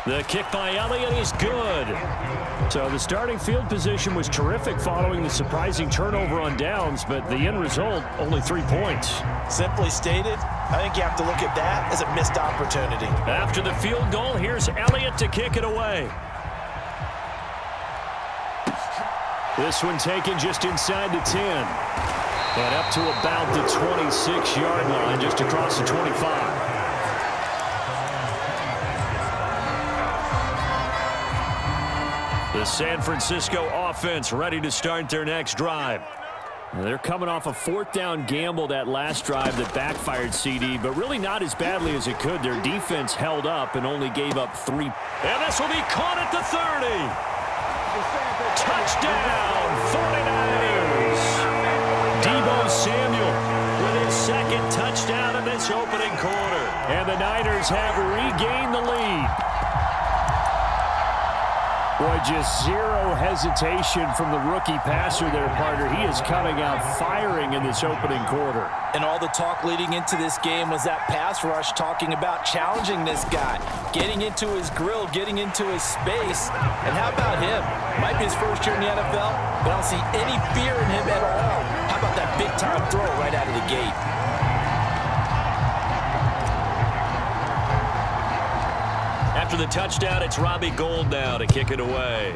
The kick by Elliott is good. So the starting field position was terrific following the surprising turnover on downs, but the end result, only 3 points. Simply stated, I think you have to look at that as a missed opportunity. After the field goal, here's Elliott to kick it away. This one taken just inside the 10. And up to about the 26-yard line, just across the 25. The San Francisco offense ready to start their next drive. They're coming off a fourth down gamble that last drive that backfired, CD, but really not as badly as it could. Their defense held up and only gave up 3. And this will be caught at the 30. Touchdown, 49ers. Deebo Samuel with his second touchdown in this opening quarter. And the Niners have regained the lead. Boy, just zero hesitation from the rookie passer there, partner. He is coming out firing in this opening quarter. And all the talk leading into this game was that pass rush talking about challenging this guy, getting into his grill, getting into his space. And how about him? Might be his first year in the NFL, but I don't see any fear in him at all. How about that big-time throw right out of the gate? After the touchdown, it's Robbie Gould now to kick it away.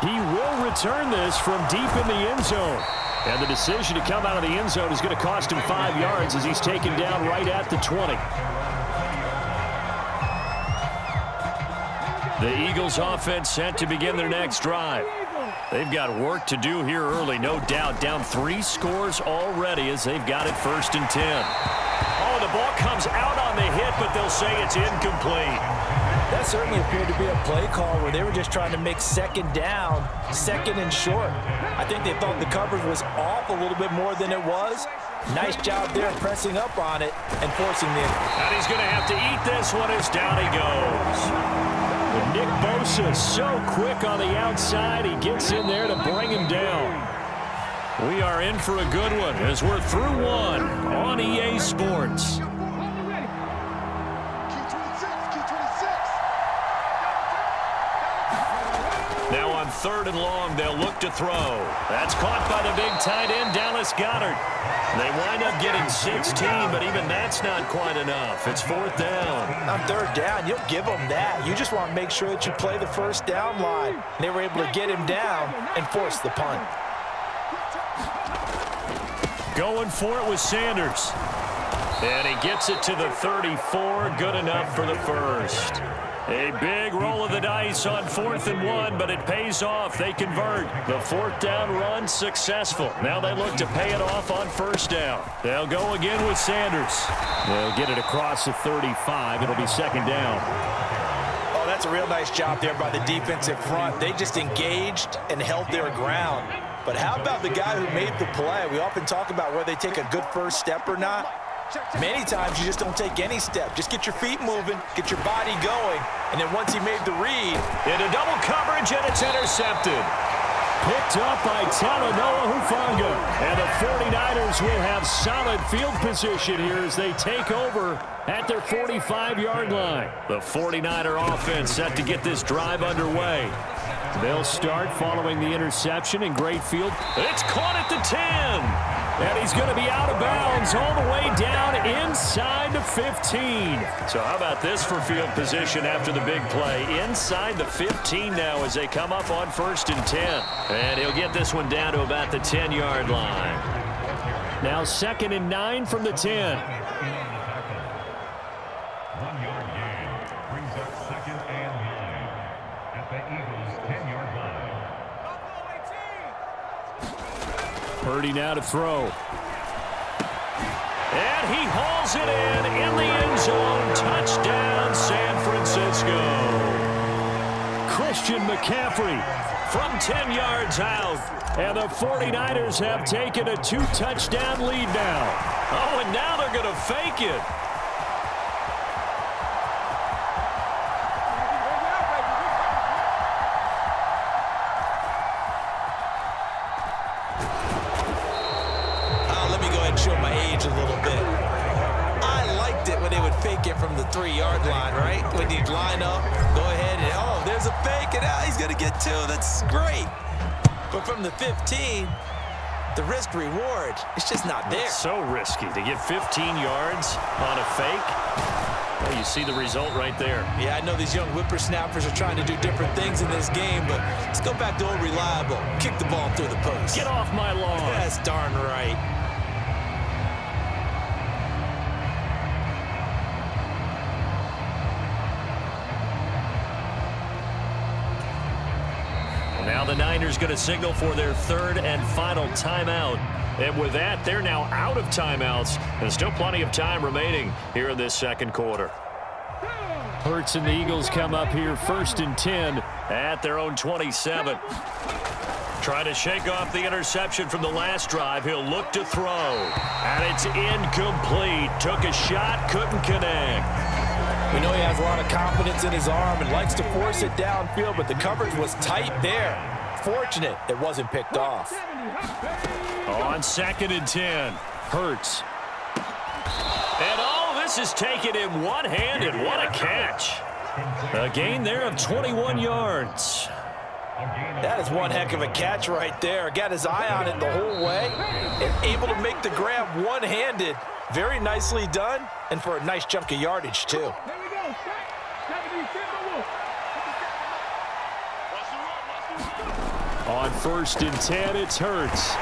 He will return this from deep in the end zone. And the decision to come out of the end zone is going to cost him 5 yards as he's taken down right at the 20. The Eagles offense set to begin their next drive. They've got work to do here early, no doubt. Down 3 scores already as they've got it 1st and 10. Oh, the ball comes out on the hit, but they'll say it's incomplete. That certainly appeared to be a play call where they were just trying to make second down, second and short. I think they thought the coverage was off a little bit more than it was. Nice job there pressing up on it and forcing the... And he's going to have to eat this one as down he goes. Nick Bosa so quick on the outside. He gets in there to bring him down. We are in for a good one as we're through one on EA Sports. Now on 3rd and long, they'll look to throw. That's caught by the big tight end, Dallas Goedert. They wind up getting 16, but even that's not quite enough. It's 4th down. On 3rd down, you'll give them that. You just want to make sure that you play the first down line. They were able to get him down and force the punt. Going for it with Sanders. And he gets it to the 34. Good enough for the first. A big roll of the dice on 4th and 1, but it pays off. They convert. The 4th down run successful. Now they look to pay it off on 1st down. They'll go again with Sanders. They'll get it across the 35. It'll be 2nd down. Oh, that's a real nice job there by the defensive front. They just engaged and held their ground. But how about the guy who made the play? We often talk about whether they take a good first step or not. Many times you just don't take any step. Just get your feet moving, get your body going, and then once he made the read. Into double coverage, and it's intercepted. Picked up by Talanoa Hufanga. And the 49ers will have solid field position here as they take over at their 45-yard line. The 49er offense set to get this drive underway. They'll start following the interception in great field. It's caught at the 10. And he's going to be out of bounds all the way down inside the 15. So how about this for field position after the big play? Inside the 15 now as they come up on 1st and 10. And he'll get this one down to about the 10-yard line. Now 2nd and 9 from the 10. 1-yard gain brings up 2nd and 9 at the Eagles' 10-yard line. Purdy now to throw. And he hauls it in the end zone. Touchdown, San Francisco. Christian McCaffrey from 10 yards out. And the 49ers have taken a 2-touchdown lead now. Oh, and now they're going to fake it. Show my age a little bit. I 3-yard line, right? When you line up, go ahead and, oh, there's a fake, and he's going to get 2. That's great. But from the 15, the risk reward, it's just not there. It's so risky to get 15 yards on a fake. Well, you see the result right there. Yeah, I know these young whippersnappers are trying to do different things in this game, but let's go back to old reliable. Kick the ball through the post. Get off my lawn. That's darn right. Now the Niners going to signal for their 3rd and final timeout. And with that, they're now out of timeouts. There's still plenty of time remaining here in this second quarter. Hurts and the Eagles come up here 1st and 10 at their own 27. Trying to shake off the interception from the last drive. He'll look to throw. And it's incomplete. Took a shot, couldn't connect. We know he has a lot of confidence in his arm and likes to force it downfield, but the coverage was tight there. Fortunate it wasn't picked off. On 2nd and 10, Hurts. And oh, this is taken in one-handed. What a catch. A gain there of 21 yards. That is one heck of a catch right there. Got his eye on it the whole way and able to make the grab one-handed. Very nicely done, and for a nice chunk of yardage, too. On 1st and 10, it's Hurts.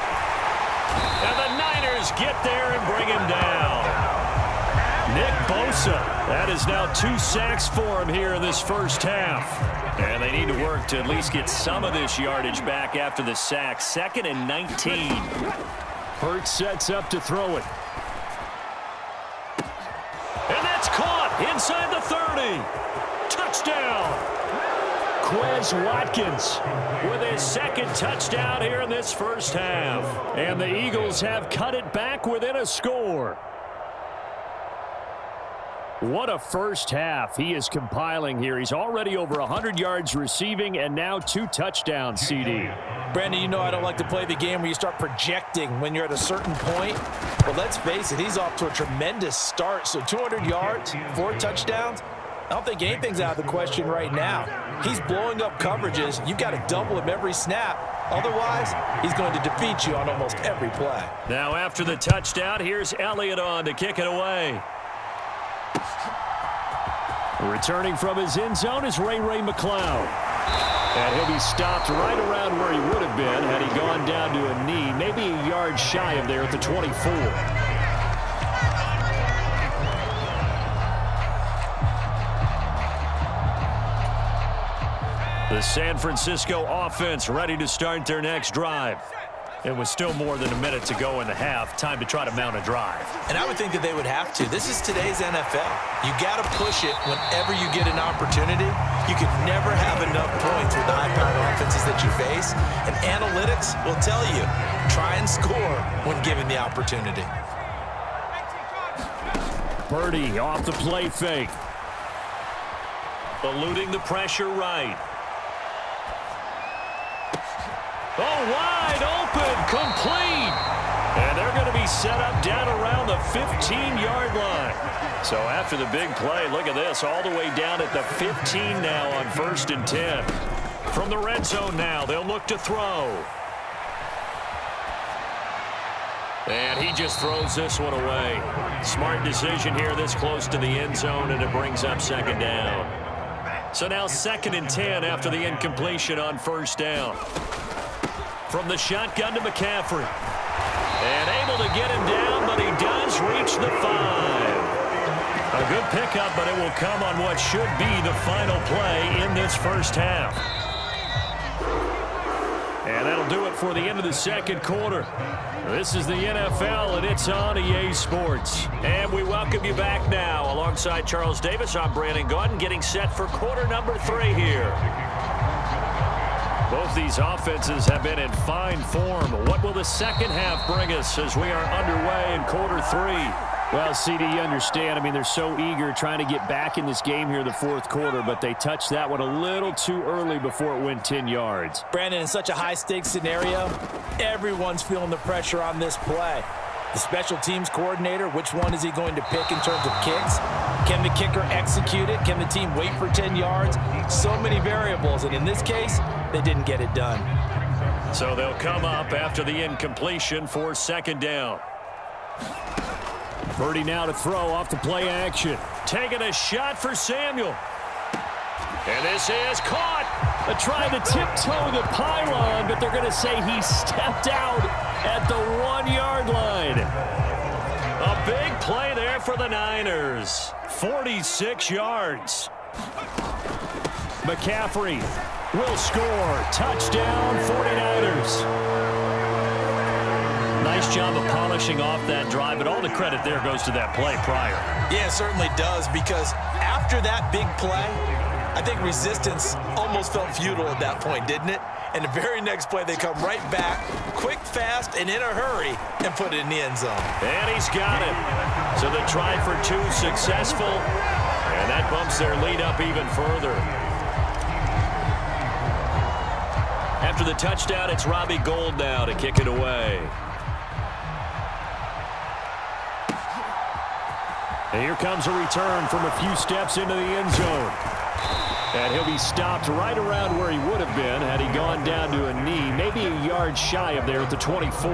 And the Niners get there and bring him down. Nick Bosa. That is now 2 sacks for him here in this first half. And they need to work to at least get some of this yardage back after the sack. 2nd and 19. Hurts sets up to throw it. And that's caught inside the 30. Touchdown. Quez Watkins with his 2nd touchdown here in this first half. And the Eagles have cut it back within a score. What a first half he is compiling here. He's already over 100 yards receiving and now 2 touchdowns, CD. Brandon, you know I don't like to play the game where you start projecting when you're at a certain point. But let's face it, he's off to a tremendous start. So 200 yards, 4 touchdowns. I don't think anything's out of the question right now. He's blowing up coverages. You've got to double him every snap. Otherwise, he's going to defeat you on almost every play. Now after the touchdown, here's Elliott on to kick it away. Returning from his end zone is Ray McCloud. And he'll be stopped right around where he would have been had he gone down to a knee, maybe a yard shy of there at the 24. The San Francisco offense ready to start their next drive. It was still more than a minute to go in the half. Time to try to mount a drive. And I would think that they would have to. This is today's NFL. You got to push it whenever you get an opportunity. You can never have enough points with the high-powered offenses that you face. And analytics will tell you, try and score when given the opportunity. Purdy off the play fake. Eluding the pressure right. Oh, wide open, complete. And they're going to be set up down around the 15-yard line. So after the big play, look at this, all the way down at the 15 now on 1st and 10. From the red zone now, they'll look to throw. And he just throws this one away. Smart decision here this close to the end zone, and it brings up 2nd down. So now 2nd and 10 after the incompletion on 1st down. From the shotgun to McCaffrey. And able to get him down, but he does reach the 5. A good pickup, but it will come on what should be the final play in this first half. And that'll do it for the end of the second quarter. This is the NFL, and it's on EA Sports. And we welcome you back now. Alongside Charles Davis, I'm Brandon Gaudin, getting set for quarter number 3 here. Both these offenses have been in fine form. What will the second half bring us as we are underway in quarter 3? Well, CD, you understand. I mean, they're so eager trying to get back in this game here in the 4th quarter, but they touched that one a little too early before it went 10 yards. Brandon, in such a high-stakes scenario, everyone's feeling the pressure on this play. The special teams coordinator, which one is he going to pick in terms of kicks? Can the kicker execute it? Can the team wait for 10 yards? So many variables, and in this case, they didn't get it done. So they'll come up after the incompletion for second down. Purdy now to throw off the play action. Taking a shot for Samuel. And this is caught. Trying to tiptoe the pylon, but they're going to say he stepped out at the 1-yard line. A big play there for the Niners. 46 yards. McCaffrey will score. Touchdown, 49ers. Nice job of polishing off that drive, but all the credit there goes to that play prior. Yeah, it certainly does, because after that big play, I think resistance almost felt futile at that point, didn't it? And the very next play, they come right back, quick, fast, and in a hurry, and put it in the end zone. And he's got it. So the try for 2 successful, and that bumps their lead up even further. After the touchdown, it's Robbie Gould now to kick it away. And here comes a return from a few steps into the end zone. And he'll be stopped right around where he would have been had he gone down to a knee, maybe a yard shy of there at the 24.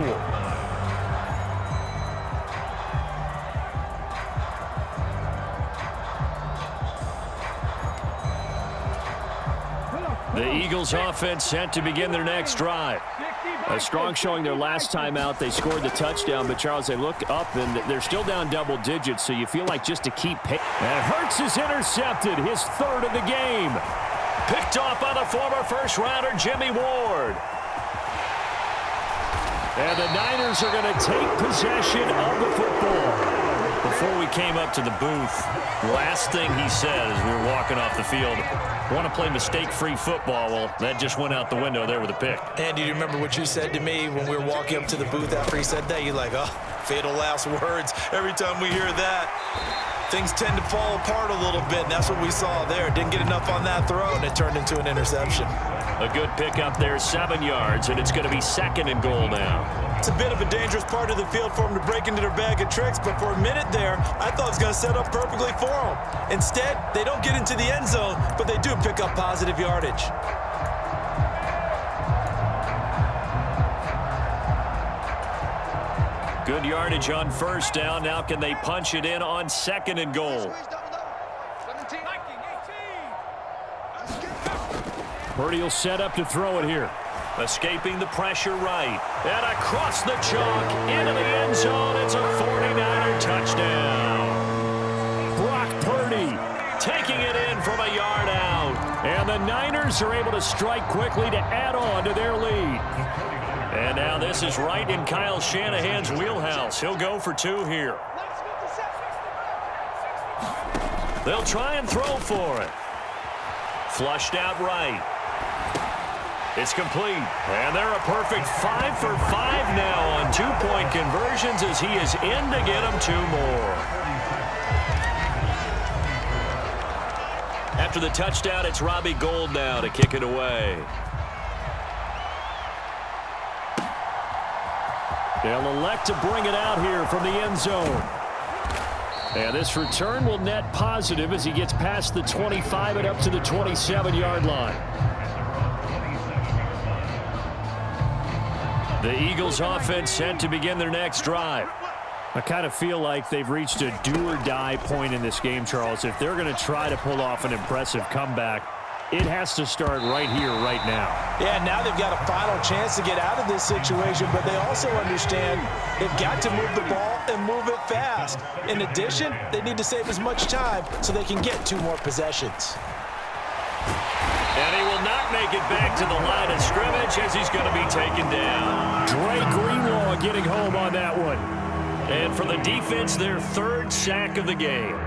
The Eagles offense set to begin their next drive. A strong showing their last time out. They scored the touchdown, but Charles, they look up and they're still down double digits, so you feel like just to keep pace. And Hurts is intercepted, his 3rd of the game. Picked off by the former first-rounder Jimmy Ward. And the Niners are going to take possession of the football. Before we came up to the booth, last thing he said as we were walking off the field, want to play mistake-free football. Well, that just went out the window there with a pick. And do you remember what you said to me when we were walking up to the booth after he said that? You're like, oh, fatal last words. Every time we hear that, things tend to fall apart a little bit, and that's what we saw there. Didn't get enough on that throw, and it turned into an interception. A good pickup there, 7 yards, and it's going to be 2nd and goal now. It's a bit of a dangerous part of the field for them to break into their bag of tricks, but for a minute there, I thought it was going to set up perfectly for them. Instead, they don't get into the end zone, but they do pick up positive yardage. Good yardage on 1st down. Now can they punch it in on 2nd and goal? Purdy will set up to throw it here. Escaping the pressure right. And across the chalk into the end zone. It's a 49er touchdown. Brock Purdy taking it in from a yard out. And the Niners are able to strike quickly to add on to their lead. And now this is right in Kyle Shanahan's wheelhouse. He'll go for 2 here. They'll try and throw for it. Flushed out right. It's complete, and they're a perfect 5 for 5 now on 2-point conversions as he is in to get them 2 more. After the touchdown, it's Robbie Gould now to kick it away. They'll elect to bring it out here from the end zone. And this return will net positive as he gets past the 25 and up to the 27-yard line. The Eagles offense set to begin their next drive. I kind of feel like they've reached a do-or-die point in this game, Charles. If they're going to try to pull off an impressive comeback, it has to start right here, right now. Yeah, now they've got a final chance to get out of this situation, but they also understand they've got to move the ball and move it fast. In addition, they need to save as much time so they can get 2 more possessions. And he will not make it back to the line of scrimmage as he's going to be taken down. Dre Greenlaw getting home on that one. And for the defense, their 3rd sack of the game.